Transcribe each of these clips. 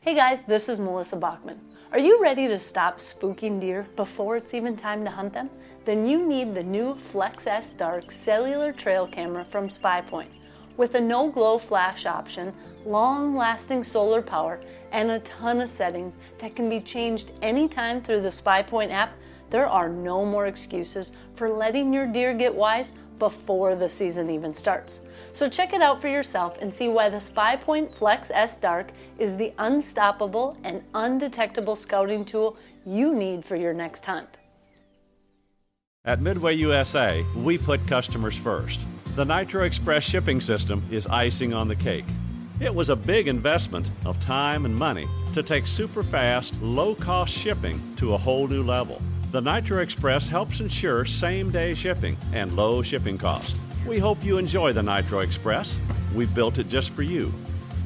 Hey guys, this is Melissa Bachman. Are you ready to stop spooking deer before it's even time to hunt them? Then you need the new Flex S Dark cellular trail camera from SpyPoint. With a no-glow flash option, long-lasting solar power, and a ton of settings that can be changed anytime through the SpyPoint app, there are no more excuses for letting your deer get wise before the season even starts. So check it out for yourself and see why the SpyPoint Flex S Dark is the unstoppable and undetectable scouting tool you need for your next hunt. At Midway USA, we put customers first. The Nitro Express shipping system is icing on the cake. It was a big investment of time and money to take super fast, low-cost shipping to a whole new level. The Nitro Express helps ensure same-day shipping and low shipping cost. We hope you enjoy the Nitro Express. We built it just for you.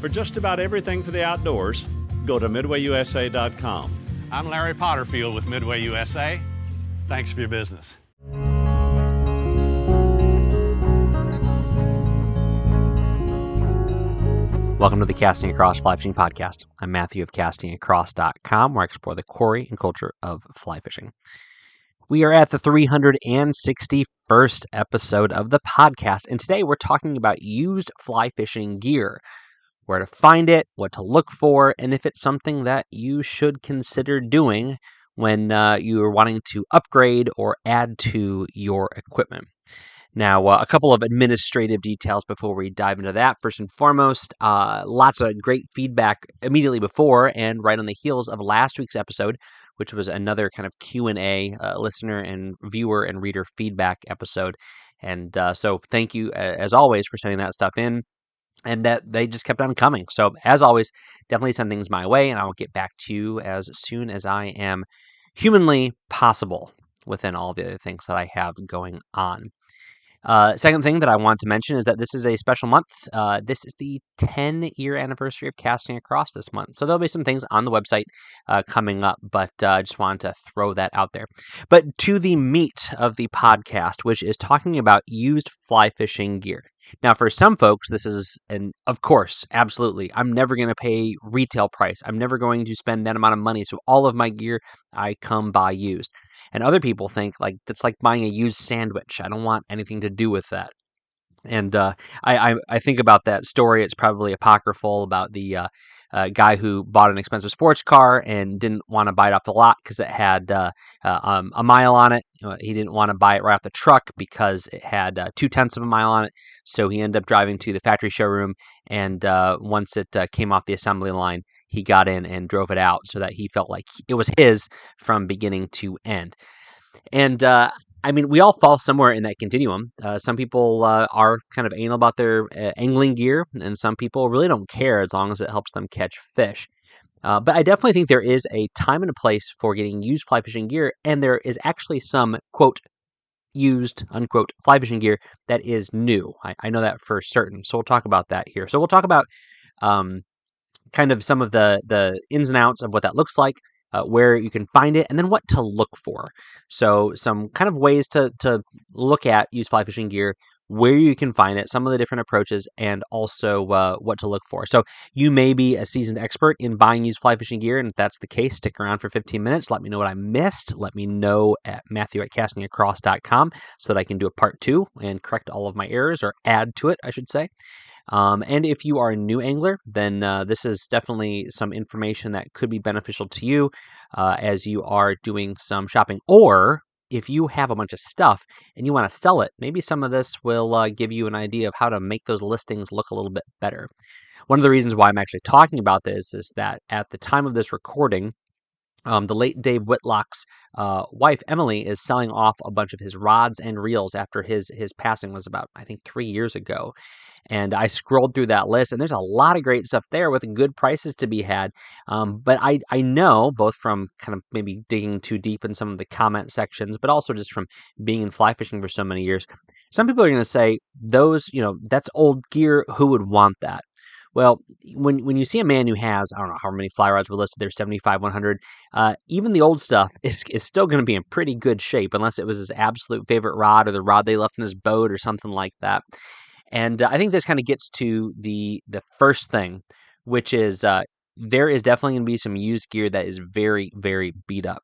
For just about everything for the outdoors, go to MidwayUSA.com. I'm Larry Potterfield with Midway USA. Thanks for your business. Welcome to the Casting Across Fly Fishing Podcast. I'm Matthew of CastingAcross.com, where I explore the quarry and culture of fly fishing. We are at the 361st episode of the podcast, and today we're talking about used fly fishing gear, where to find it, what to look for, and if it's something that you should consider doing when you are wanting to upgrade or add to your equipment. Now, a couple of administrative details before we dive into that. First and foremost, lots of great feedback immediately before and right on the heels of last week's episode, which was another kind of Q&A, listener and viewer and reader feedback episode. And so thank you, as always, for sending that stuff in. And that they just kept on coming. So, as always, definitely send things my way, and I will get back to you as soon as I am humanly possible within all the other things that I have going on. Second thing that I want to mention is that this is a special month. This is the 10-year anniversary of Casting Across this month. So there'll be some things on the website coming up, but I just wanted to throw that out there. But to the meat of the podcast, which is talking about used fly fishing gear. Now, for some folks, this is, and of course, absolutely, I'm never going to pay retail price. I'm never going to spend that amount of money. So all of my gear, I come buy used. And other people think like that's like buying a used sandwich. I don't want anything to do with that. And I think about that story. It's probably apocryphal about the guy who bought an expensive sports car and didn't want to buy it off the lot because it had a mile on it. He didn't want to buy it right off the truck because it had 0.2 of a mile on it. So he ended up driving to the factory showroom, and once it came off the assembly line, he got in and drove it out so that he felt like it was his from beginning to end. And I mean, we all fall somewhere in that continuum. Some people are kind of anal about their angling gear, and some people really don't care as long as it helps them catch fish. But I definitely think there is a time and a place for getting used fly fishing gear, and there is actually some, quote, used, unquote, fly fishing gear that is new. I know that for certain. So we'll talk about that here. So we'll talk about kind of some of the ins and outs of what that looks like, where you can find it, and then what to look for. So some kind of ways to look at used fly fishing gear, where you can find it, some of the different approaches, and also what to look for. So you may be a seasoned expert in buying used fly fishing gear, and if that's the case, stick around for 15 minutes. Let me know what I missed. Let me know at Matthew@castingacross.com so that I can do a part 2 and correct all of my errors, or add to it, I should say. And if you are a new angler, then this is definitely some information that could be beneficial to you as you are doing some shopping. Or if you have a bunch of stuff and you want to sell it, maybe some of this will give you an idea of how to make those listings look a little bit better. One of the reasons why I'm actually talking about this is that at the time of this recording, the late Dave Whitlock's wife, Emily, is selling off a bunch of his rods and reels after his passing was about, I think, 3 years ago. And I scrolled through that list, and there's a lot of great stuff there with good prices to be had. But I know, both from kind of maybe digging too deep in some of the comment sections, but also just from being in fly fishing for so many years, some people are going to say, that's old gear. Who would want that? Well, when you see a man who has, I don't know how many fly rods were listed there, 75, 100, even the old stuff is still going to be in pretty good shape, unless it was his absolute favorite rod or the rod they left in his boat or something like that. And I think this kind of gets to the first thing, which is there is definitely going to be some used gear that is very, very beat up.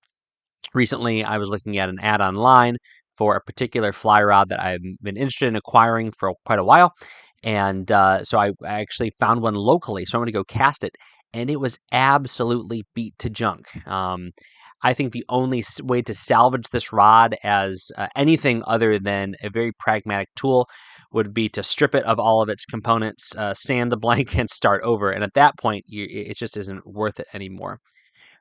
Recently, I was looking at an ad online for a particular fly rod that I've been interested in acquiring for quite a while. And so I actually found one locally. So I'm going to go cast it. And it was absolutely beat to junk. I think the only way to salvage this rod as anything other than a very pragmatic tool would be to strip it of all of its components, sand the blank, and start over. And at that point, it just isn't worth it anymore.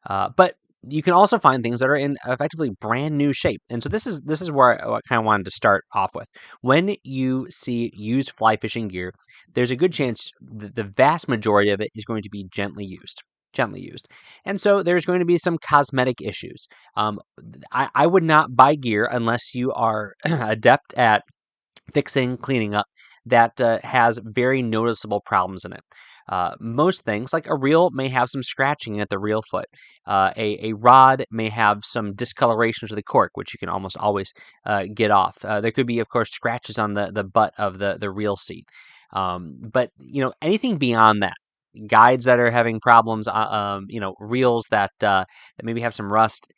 But you can also find things that are in effectively brand new shape. And so this is where I kind of wanted to start off with. When you see used fly fishing gear, there's a good chance that the vast majority of it is going to be gently used. And so there's going to be some cosmetic issues. I would not buy gear unless you are adept at fixing, cleaning up, that has very noticeable problems in it. Most things, like a reel, may have some scratching at the reel foot. A rod may have some discoloration to the cork, which you can almost always get off. There could be, of course, scratches on the butt of the reel seat. But anything beyond that, guides that are having problems, reels that maybe have some rust.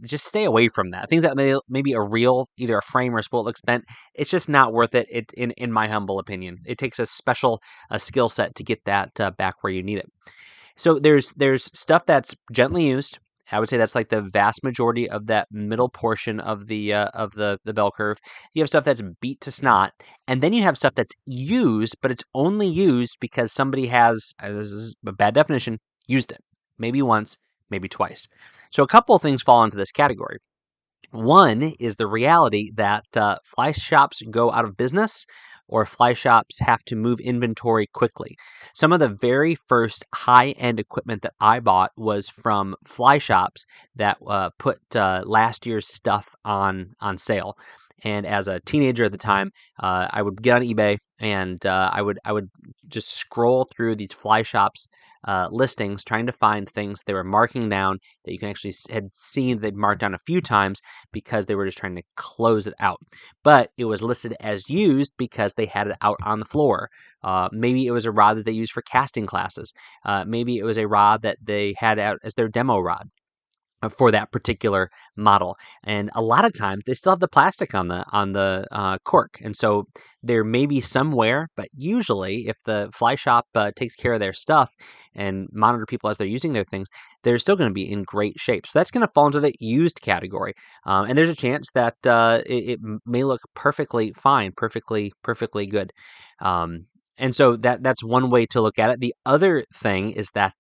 Just stay away from that. Things that maybe a reel, either a frame or a spool looks bent, it's just not worth it. In my humble opinion, it takes a special skill set to get that back where you need it. So there's stuff that's gently used. I would say that's like the vast majority of that middle portion of the bell curve. You have stuff that's beat to snot, and then you have stuff that's used, but it's only used because somebody has, this is a bad definition, used it. Maybe once, maybe twice. So a couple of things fall into this category. One is the reality that fly shops go out of business, or fly shops have to move inventory quickly. Some of the very first high-end equipment that I bought was from fly shops that put last year's stuff on sale. And as a teenager at the time, I would get on eBay and I would just scroll through these fly shops listings, trying to find things they were marking down that you can actually had seen they'd marked down a few times because they were just trying to close it out. But it was listed as used because they had it out on the floor. Maybe it was a rod that they used for casting classes. Maybe it was a rod that they had out as their demo rod for that particular model. And a lot of times they still have the plastic on the cork. And so there may be some wear, but usually if the fly shop takes care of their stuff and monitor people as they're using their things, they're still going to be in great shape. So that's going to fall into the used category. And there's a chance that it may look perfectly fine, perfectly good. And so that's one way to look at it. The other thing is that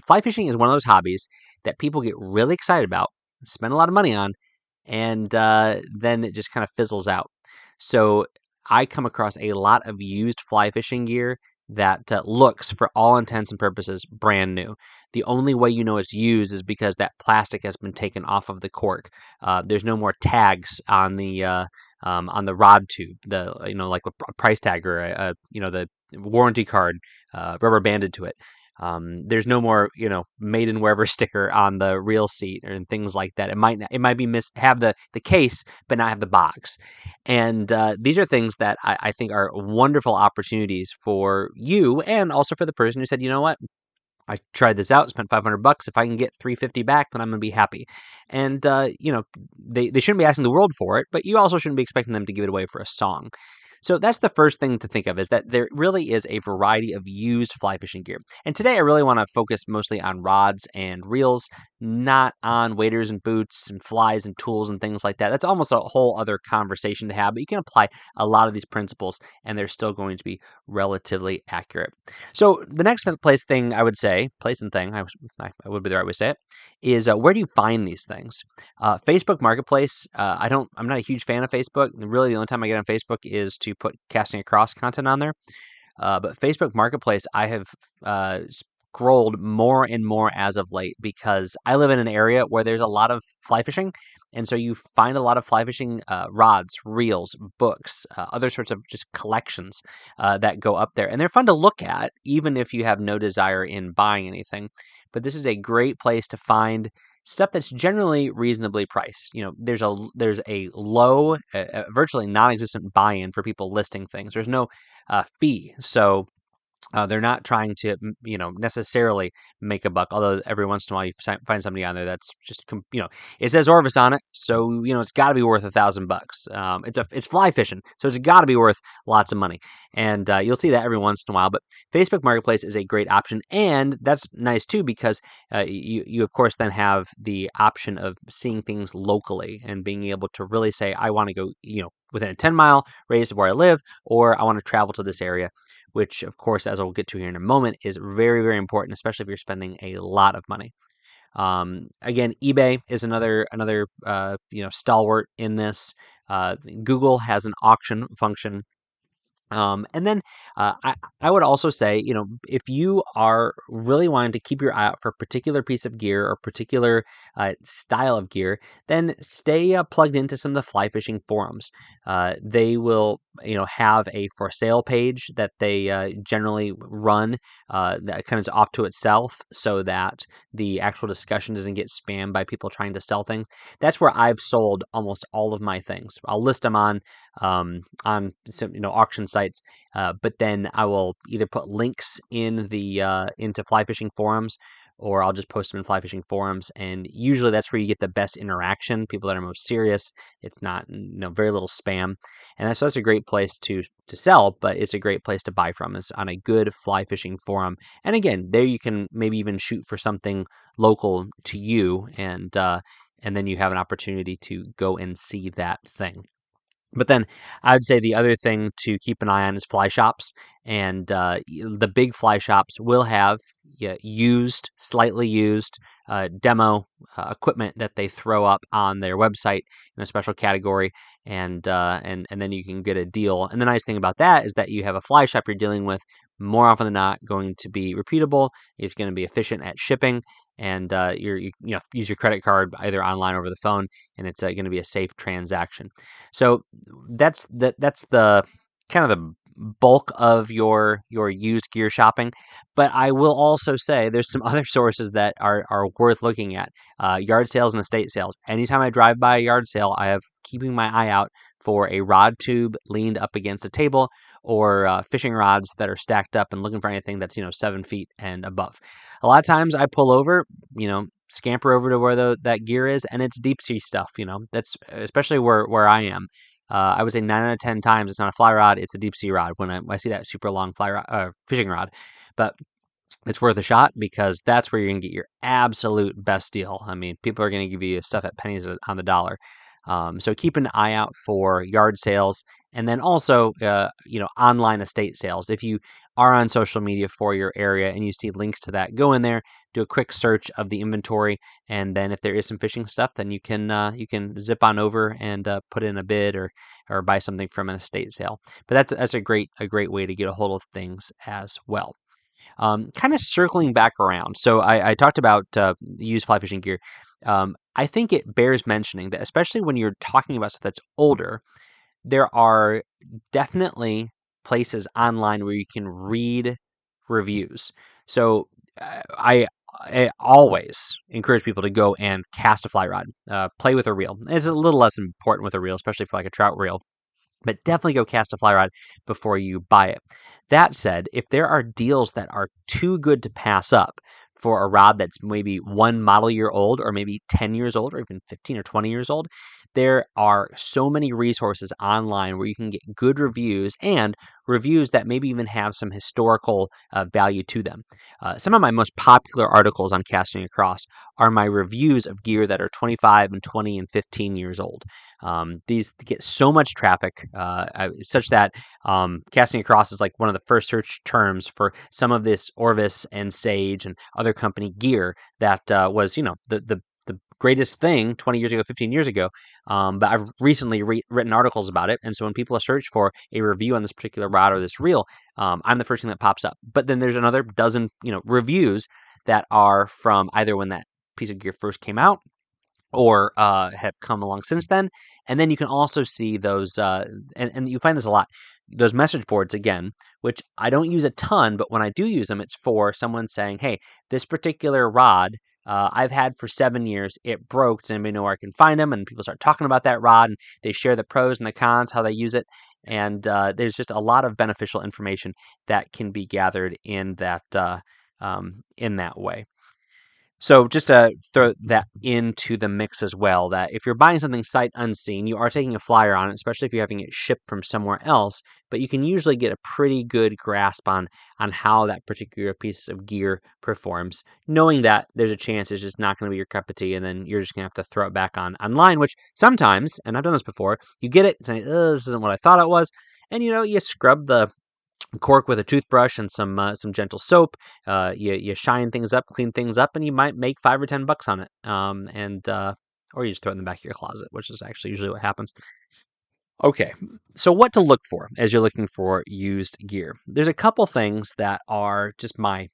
fly fishing is one of those hobbies that people get really excited about, spend a lot of money on, and then it just kind of fizzles out. So I come across a lot of used fly fishing gear that looks, for all intents and purposes, brand new. The only way you know it's used is because that plastic has been taken off of the cork. There's no more tags on the rod tube, like a price tag or the warranty card rubber banded to it. There's no more, made in wherever sticker on the reel seat and things like that. It might have the case, but not have the box. And these are things that I think are wonderful opportunities for you, and also for the person who said, you know what, I tried this out, spent $500. If I can get $350 back, then I'm going to be happy. And, they shouldn't be asking the world for it, but you also shouldn't be expecting them to give it away for a song. So that's the first thing to think of, is that there really is a variety of used fly fishing gear. And today I really want to focus mostly on rods and reels, not on waders and boots and flies and tools and things like that. That's almost a whole other conversation to have, but you can apply a lot of these principles and they're still going to be relatively accurate. So the next place and thing, I would be the right way to say it, is where do you find these things? Facebook Marketplace, I'm not a huge fan of Facebook. Really, the only time I get on Facebook is to put casting across content on there. But Facebook Marketplace, I have scrolled more and more as of late, because I live in an area where there's a lot of fly fishing. And so you find a lot of fly fishing rods, reels, books, other sorts of just collections that go up there. And they're fun to look at, even if you have no desire in buying anything. But this is a great place to find stuff that's generally reasonably priced. There's a low, virtually non-existent buy-in for people listing things. There's no fee. So They're not trying to, necessarily make a buck. Although every once in a while you find somebody on there that's just, it says Orvis on it, so it's got to be worth $1,000. It's fly fishing, so it's got to be worth lots of money, and you'll see that every once in a while. But Facebook Marketplace is a great option, and that's nice too because you of course then have the option of seeing things locally and being able to really say, I want to go, within a 10-mile radius of where I live, or I want to travel to this area, which of course, as I'll get to here in a moment, is very, very important, especially if you're spending a lot of money. Again, eBay is another stalwart in this. Google has an auction function. And then I would also say, if you are really wanting to keep your eye out for a particular piece of gear or particular style of gear, then stay plugged into some of the fly fishing forums. They will, have a for sale page that they generally run that kind of is off to itself so that the actual discussion doesn't get spammed by people trying to sell things. That's where I've sold almost all of my things. I'll list them on some, auction sites, but then I will either put links in the into fly fishing forums, or I'll just post them in fly fishing forums, and usually that's where you get the best interaction. People that are most serious. It's not, very little spam, and that's a great place to sell, but it's a great place to buy from. Is on a good fly fishing forum, and again, there you can maybe even shoot for something local to you, and then you have an opportunity to go and see that thing. But then I'd say the other thing to keep an eye on is fly shops, and the big fly shops will have slightly used demo equipment that they throw up on their website in a special category, and then you can get a deal. And the nice thing about that is that you have a fly shop you're dealing with more often than not going to be repeatable. It's going to be efficient at shipping, and you use your credit card either online or over the phone, and it's going to be a safe transaction. So that's the kind of the bulk of your used gear shopping. But I will also say there's some other sources that are worth looking at. Yard sales and estate sales. Anytime I drive by a yard sale, I have keeping my eye out for a rod tube leaned up against a table, or fishing rods that are stacked up, and looking for anything that's 7 feet and above. A lot of times I pull over, scamper over to where that gear is, and it's deep sea stuff. That's especially where I am. I would say 9 out of 10 times it's not a fly rod, it's a deep sea rod when I see that super long fishing rod. But it's worth a shot because that's where you're going to get your absolute best deal. I mean, people are going to give you stuff at pennies on the dollar. So keep an eye out for yard sales, and then also, online estate sales. If you are on social media for your area and you see links to that, go in there, do a quick search of the inventory, and then if there is some fishing stuff, then you can zip on over and put in a bid or buy something from an estate sale. But that's a great way to get a hold of things as well. Kind of circling back around. So I talked about used fly fishing gear. I think it bears mentioning that, especially when you're talking about stuff that's older, there are definitely places online where you can read reviews. So I always encourage people to go and cast a fly rod, play with a reel. It's a little less important with a reel, especially for like a trout reel. But definitely go cast a fly rod before you buy it. That said, if there are deals that are too good to pass up for a rod that's maybe 1 model year old, or maybe 10 years old, or even 15 or 20 years old, there are so many resources online where you can get good reviews, and reviews that maybe even have some historical value to them. Some of my most popular articles on Casting Across are my reviews of gear that are 25 and 20 and 15 years old. These get so much traffic, such that Casting Across is like one of the first search terms for some of this Orvis and Sage and other company gear that was, the greatest thing 20 years ago, 15 years ago. But I've recently written articles about it. And so when people search for a review on this particular rod or this reel, I'm the first thing that pops up. But then there's another dozen, reviews that are from either when that piece of gear first came out, or have come along since then. And then you can also see those, and you find this a lot, those message boards again, which I don't use a ton, but when I do use them, it's for someone saying, hey, this particular rod I've had for 7 years. It broke. Does anybody know where I can find them? And people start talking about that rod, and they share the pros and the cons, how they use it. And there's just a lot of beneficial information that can be gathered in that way. So just to throw that into the mix as well, that if you're buying something sight unseen, you are taking a flyer on it, especially if you're having it shipped from somewhere else, but you can usually get a pretty good grasp on how that particular piece of gear performs, knowing that there's a chance it's just not going to be your cup of tea, and then you're just going to have to throw it back online, which sometimes, and I've done this before, you get it and say, this isn't what I thought it was, and you scrub the cork with a toothbrush and some gentle soap. You shine things up, clean things up, and you might make $5 or $10 on it. Or you just throw it in the back of your closet, which is actually usually what happens. Okay, so what to look for as you're looking for used gear? There's a couple things that are just my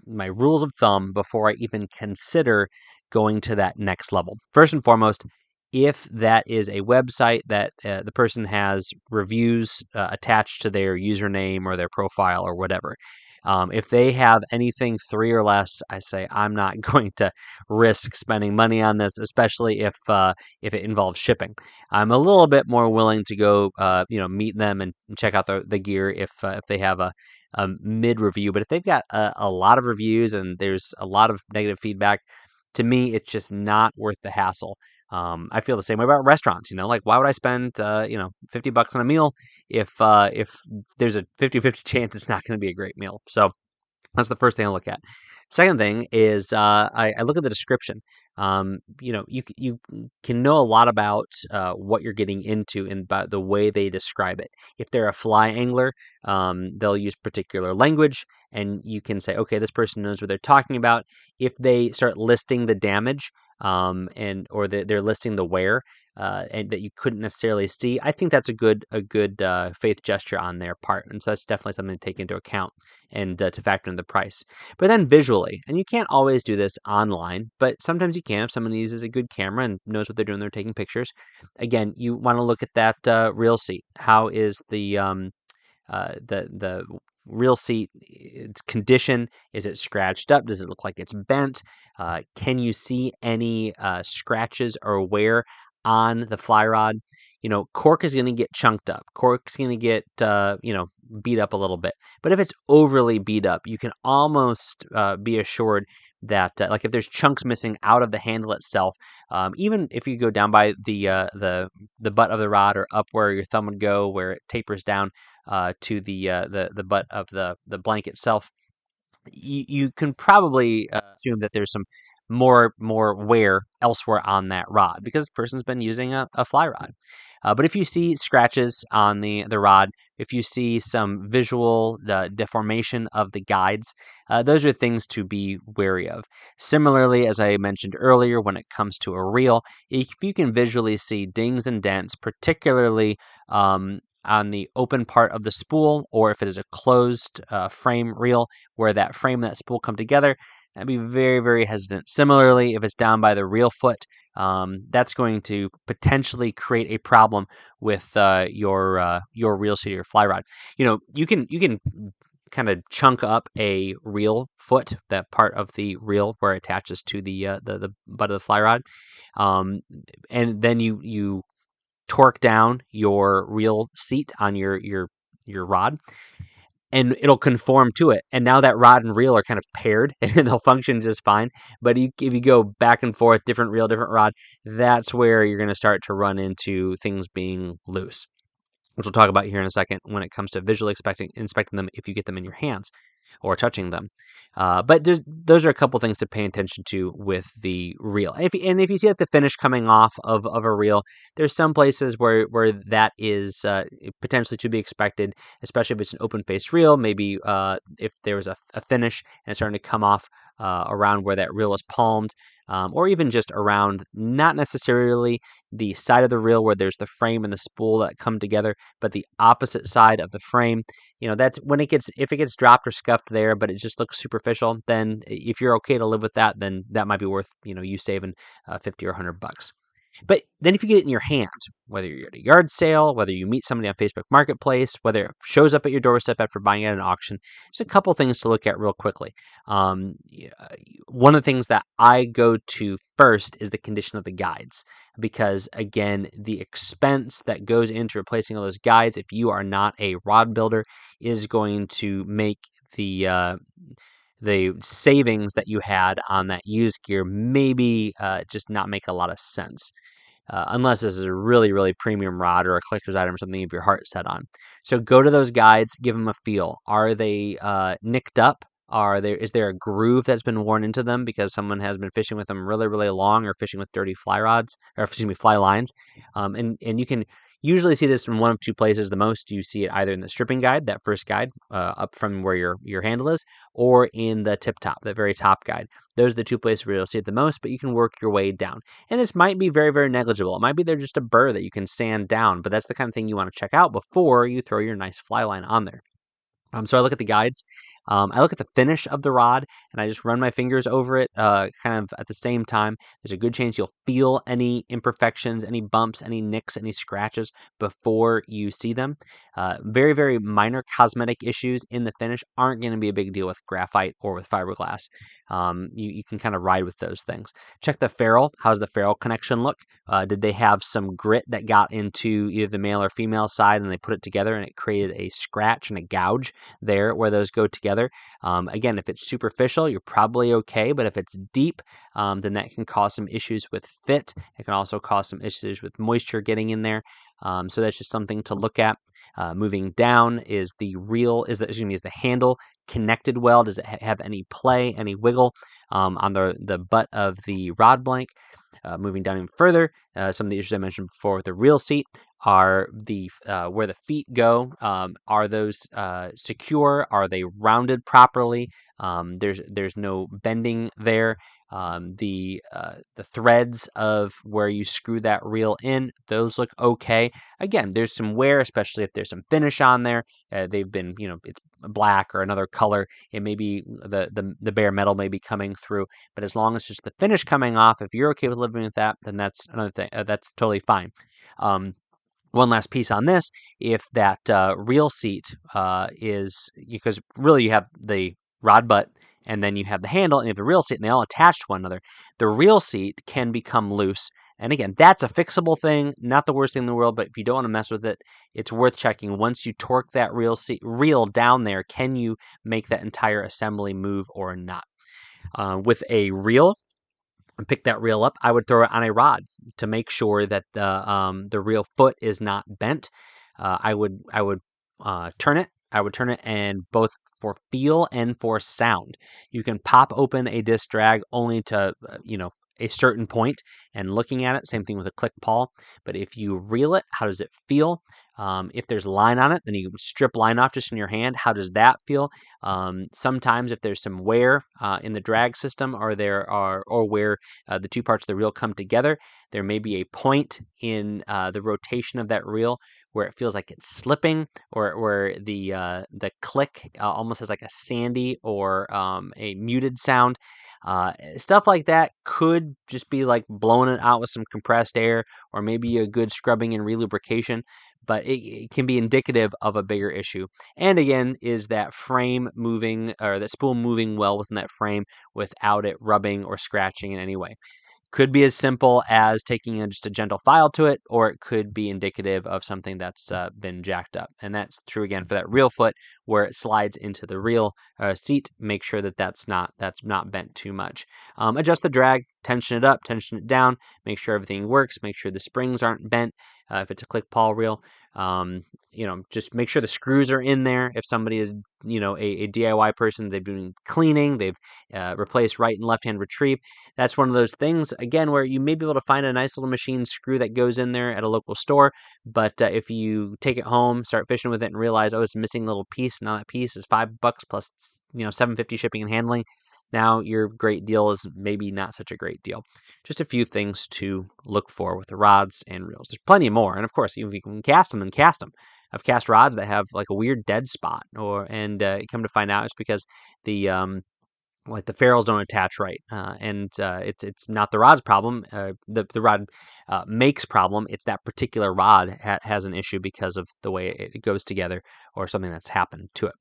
rules of thumb before I even consider going to that next level. First and foremost, if that is a website that the person has reviews attached to their username or their profile or whatever, if they have anything 3 or less, I say I'm not going to risk spending money on this, especially if it involves shipping. I'm a little bit more willing to go, meet them and check out the gear if they have a mid review. But if they've got a lot of reviews and there's a lot of negative feedback, to me, it's just not worth the hassle. I feel the same way about restaurants. Like why would I spend $50 on a meal if there's a 50-50 chance it's not going to be a great meal? So that's the first thing I look at. Second thing is I look at the description. You can know a lot about what you're getting into and by the way they describe it. If they're a fly angler, they'll use particular language, and you can say, okay, this person knows what they're talking about. If they start listing the damage, or they're listing the wear, and that you couldn't necessarily see, I think that's a good faith gesture on their part, and so that's definitely something to take into account and to factor in the price. But then visually, and you can't always do this online, but sometimes you can if someone uses a good camera and knows what they're doing. They're taking pictures. Again, you want to look at that reel seat. How is the reel seat, its condition? Is it scratched up? Does it look like it's bent? Can you see any scratches or wear on the fly rod? Cork is going to get chunked up. Cork's going to get beat up a little bit. But if it's overly beat up, you can almost be assured that like if there's chunks missing out of the handle itself, even if you go down by the butt of the rod or up where your thumb would go, where it tapers down to the butt of the blank itself, you can probably assume that there's some more wear elsewhere on that rod because the person's been using a fly rod. But if you see scratches on the rod, if you see some visual deformation of the guides, those are things to be wary of. Similarly, as I mentioned earlier, when it comes to a reel, if you can visually see dings and dents, particularly on the open part of the spool, or if it is a closed frame reel where that frame and that spool come together, I'd be very, very hesitant. Similarly, if it's down by the reel foot, that's going to potentially create a problem with your reel seat or your fly rod. You can kind of chunk up a reel foot, that part of the reel where it attaches to the butt of the fly rod, and then you torque down your reel seat on your rod, and it'll conform to it. And now that rod and reel are kind of paired and they'll function just fine. But if you go back and forth, different reel, different rod, that's where you're going to start to run into things being loose, which we'll talk about here in a second when it comes to visually inspecting them if you get them in your hands or touching them. But those are a couple things to pay attention to with the reel. If you see the finish coming off of a reel, there's some places where that is potentially to be expected, especially if it's an open-faced reel. Maybe if there was a finish and it's starting to come off around where that reel is palmed, or even just around, not necessarily the side of the reel where there's the frame and the spool that come together, but the opposite side of the frame. That's when if it gets dropped or scuffed there, but it just looks superficial, then if you're okay to live with that, then that might be worth you saving $50 or $100. But then if you get it in your hand, whether you're at a yard sale, whether you meet somebody on Facebook Marketplace, whether it shows up at your doorstep after buying it at an auction, there's a couple things to look at real quickly. One of the things that I go to first is the condition of the guides, because again, the expense that goes into replacing all those guides, if you are not a rod builder, is going to make the savings that you had on that used gear maybe just not make a lot of sense. Unless this is a really, really premium rod or a collector's item or something you have your heart set on. So go to those guides, give them a feel. Are they nicked up? Is there a groove that's been worn into them because someone has been fishing with them really, really long, or fishing with dirty fly rods, or excuse me, fly lines? And you can usually see this in one of two places. The most you see it either in the stripping guide, that first guide up from where your handle is, or in the tip top, the very top guide. Those are the two places where you'll see it the most, but you can work your way down. And this might be very, very negligible. It might be they're just a burr that you can sand down, but that's the kind of thing you want to check out before you throw your nice fly line on there. So I look at the guides. I look at the finish of the rod, and I just run my fingers over it kind of at the same time. There's a good chance you'll feel any imperfections, any bumps, any nicks, any scratches before you see them. Very, very minor cosmetic issues in the finish aren't going to be a big deal with graphite or with fiberglass. You can kind of ride with those things. Check the ferrule. How's the ferrule connection look? Did they have some grit that got into either the male or female side and they put it together and it created a scratch and a gouge there where those go together? Again, if it's superficial, you're probably okay, but if it's deep, then that can cause some issues with fit. It can also cause some issues with moisture getting in there. So that's just something to look at. Moving down, is the handle connected well? Does it have any play, any wiggle on the butt of the rod blank? Moving down even further, some of the issues I mentioned before with the reel seat are the where the feet go. Are those secure? Are they rounded properly? There's no bending there. The threads of where you screw that reel in, those look okay. Again, there's some wear, especially if there's some finish on there. They've been, it's black or another color. It may be the bare metal may be coming through, but as long as it's the finish coming off, if you're okay with living with that, then that's another thing. That's totally fine. One last piece on this: if that reel seat is, because really you have the rod butt and then you have the handle and you have the reel seat and they all attach to one another, the reel seat can become loose. And again, that's a fixable thing, not the worst thing in the world, but if you don't want to mess with it, it's worth checking. Once you torque that reel down there, can you make that entire assembly move or not? With a reel, pick that reel up, I would throw it on a rod to make sure that the reel foot is not bent. I would turn it. I would turn it, and both for feel and for sound. You can pop open a disc drag only to a certain point and looking at it. Same thing with a click pawl. But if you reel it, how does it feel? If there's line on it, then you strip line off just in your hand. How does that feel? Sometimes if there's some wear in the drag system, or where the two parts of the reel come together, there may be a point in the rotation of that reel where it feels like it's slipping, or where the click almost has like a sandy or a muted sound. Stuff like that could just be like blowing it out with some compressed air, or maybe a good scrubbing and relubrication, but it can be indicative of a bigger issue. And again, is that frame moving, or that spool moving well within that frame without it rubbing or scratching in any way? Could be as simple as taking just a gentle file to it, or it could be indicative of something that's been jacked up. And that's true again for that reel foot where it slides into the reel seat. Make sure that that's not bent too much. Adjust the drag, tension it up, tension it down, make sure everything works, make sure the springs aren't bent. If it's a click pawl reel, just make sure the screws are in there. If somebody is, a DIY person, they've been doing cleaning, they've replaced right and left hand retrieve. That's one of those things, again, where you may be able to find a nice little machine screw that goes in there at a local store. But if you take it home, start fishing with it, and realize, it's missing a little piece, now that piece is $5 plus, $7.50 shipping and handling. Now your great deal is maybe not such a great deal. Just a few things to look for with the rods and reels. There's plenty more, and of course, if you can cast them, then cast them. I've cast rods that have like a weird dead spot, and come to find out it's because the like the ferrules don't attach right, and it's not the rod's problem. The rod makes problem. It's that particular rod has an issue because of the way it goes together or something that's happened to it.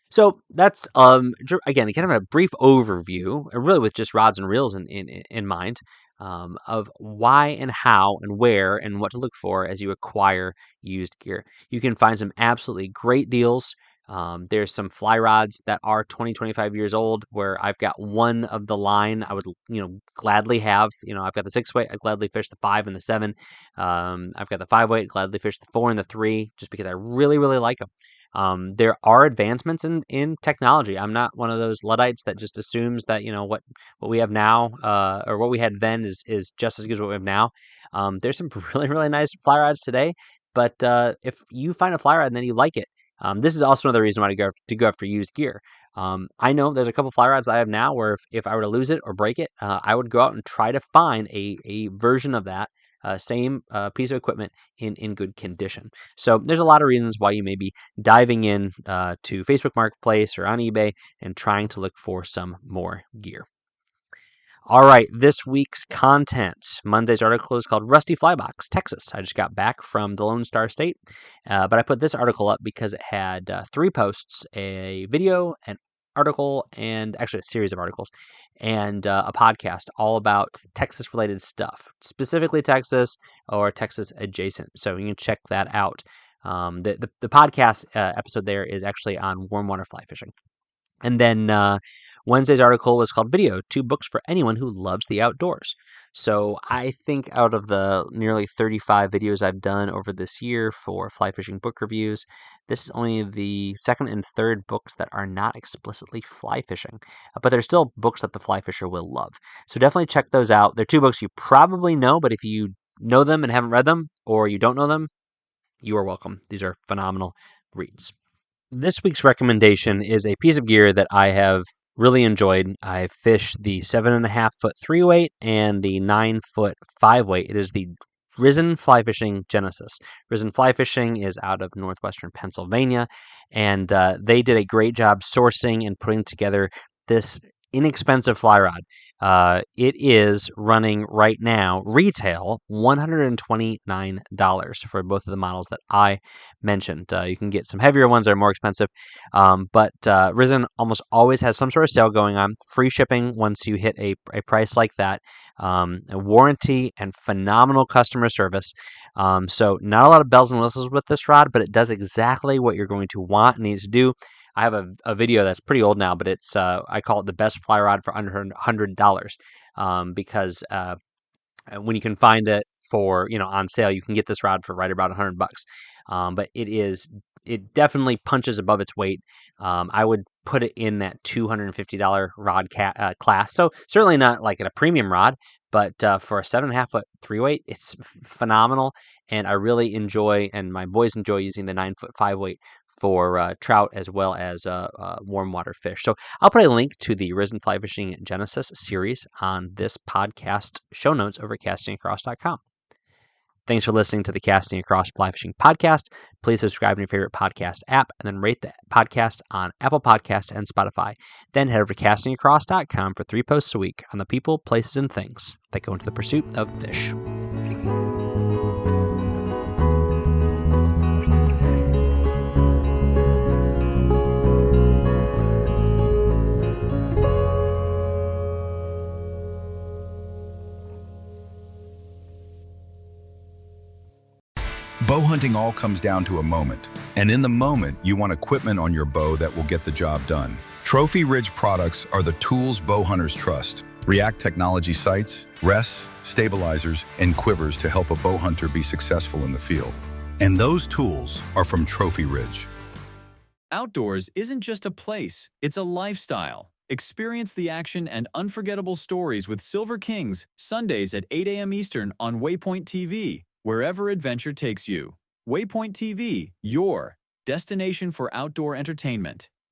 So that's again kind of a brief overview, really with just rods and reels in mind, of why and how and where and what to look for as you acquire used gear. You can find some absolutely great deals. There's some fly rods that are 20, 25 years old where I've got one of the line I would, gladly have. I've got the 6-weight, I gladly fish the 5 and the 7. I've got the 5-weight, gladly fish the 4 and the 3, just because I really, really like them. There are advancements in technology. I'm not one of those Luddites that just assumes that what we have now or what we had then is just as good as what we have now. There's some really, really nice fly rods today, but if you find a fly rod and then you like it, this is also another reason why to go after used gear. I know there's a couple fly rods I have now where if I were to lose it or break it, I would go out and try to find a version of that same piece of equipment in good condition. So there's a lot of reasons why you may be diving in to Facebook Marketplace or on eBay and trying to look for some more gear. All right, this week's content. Monday's article is called Rusty Flybox, Texas. I just got back from the Lone Star State, but I put this article up because it had 3 posts, a video, an article, and actually a series of articles, and a podcast all about Texas-related stuff, specifically Texas or Texas adjacent. So you can check that out. The podcast episode there is actually on warm water fly fishing. And then Wednesday's article was called Video, 2 books for anyone who loves the outdoors. So I think out of the nearly 35 videos I've done over this year for fly fishing book reviews, this is only the second and third books that are not explicitly fly fishing, but they're still books that the fly fisher will love. So definitely check those out. They're 2 books you probably know, but if you know them and haven't read them, or you don't know them, you are welcome. These are phenomenal reads. This week's recommendation is a piece of gear that I have really enjoyed. I've fished the 7.5-foot 3-weight and the 9-foot 5-weight. It is the Risen Fly Fishing Genesis. Risen Fly Fishing is out of northwestern Pennsylvania, and they did a great job sourcing and putting together this inexpensive fly rod. It is running right now retail $129 for both of the models that I mentioned. You can get some heavier ones that are more expensive, but Risen almost always has some sort of sale going on. Free shipping once you hit a price like that. A warranty and phenomenal customer service. So not a lot of bells and whistles with this rod, but it does exactly what you're going to want and need to do. I have a video that's pretty old now, but it's I call it the best fly rod for under $100 because when you can find it for on sale, you can get this rod for right about $100. But it definitely punches above its weight. I would put it in that $250 rod class. So certainly not like at a premium rod, but for a 7.5-foot 3-weight, it's phenomenal. And I really enjoy, and my boys enjoy using the 9-foot 5-weight for trout as well as warm water fish. So I'll put a link to the Risen Fly Fishing Genesis series on this podcast show notes over at castingacross.com. Thanks for listening to the Casting Across Fly Fishing Podcast. Please subscribe in your favorite podcast app and then rate the podcast on Apple Podcasts and Spotify. Then head over to castingacross.com for 3 posts a week on the people, places, and things that go into the pursuit of fish. Bow hunting all comes down to a moment. And in the moment, you want equipment on your bow that will get the job done. Trophy Ridge products are the tools bow hunters trust. React technology sights, rests, stabilizers, and quivers to help a bow hunter be successful in the field. And those tools are from Trophy Ridge. Outdoors isn't just a place, it's a lifestyle. Experience the action and unforgettable stories with Silver Kings, Sundays at 8 a.m. Eastern on Waypoint TV. Wherever adventure takes you. Waypoint TV, your destination for outdoor entertainment.